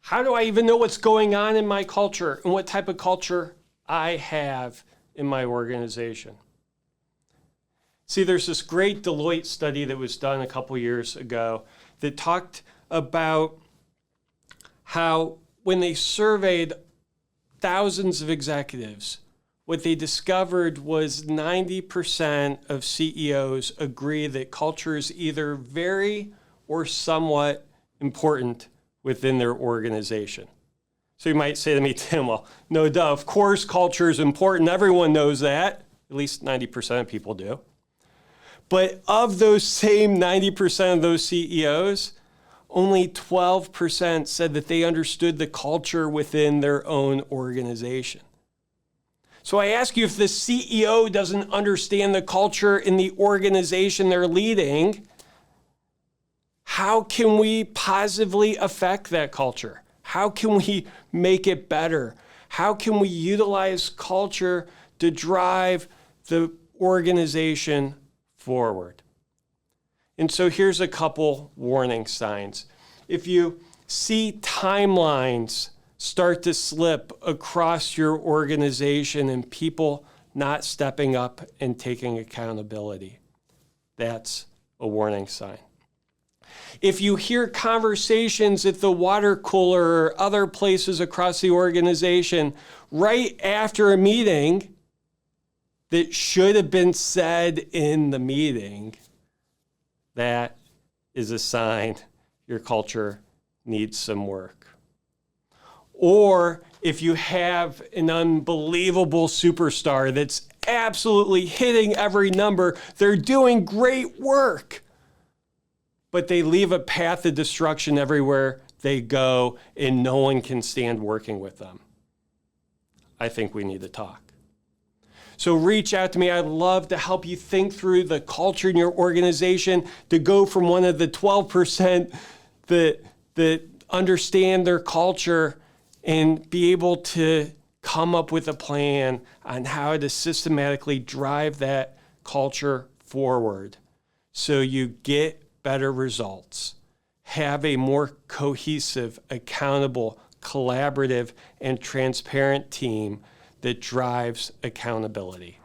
How do I even know what's going on in my culture and what type of culture I have in my organization? See, there's this great Deloitte study that was done a couple years ago that talked about how when they surveyed thousands of executives, what they discovered was 90% of CEOs agree that culture is either very or somewhat important within their organization. So you might say to me, Tim, well, no duh, of course culture is important. Everyone knows that. At least 90% of people do. But of those same 90% of those CEOs, only 12% said that they understood the culture within their own organization. So I ask you, if the CEO doesn't understand the culture in the organization they're leading, how can we positively affect that culture? How can we make it better? How can we utilize culture to drive the organization forward? And so here's a couple warning signs. If you see timelines start to slip across your organization and people not stepping up and taking accountability, that's a warning sign. If you hear conversations at the water cooler or other places across the organization right after a meeting that should have been said in the meeting, that is a sign your culture needs some work. Or if you have an unbelievable superstar that's absolutely hitting every number, they're doing great work, but they leave a path of destruction everywhere they go and no one can stand working with them, I think we need to talk. So reach out to me. I'd love to help you think through the culture in your organization to go from one of the 12% that understand their culture and be able to come up with a plan on how to systematically drive that culture forward so you get better results, have a more cohesive, accountable, collaborative, and transparent team that drives accountability.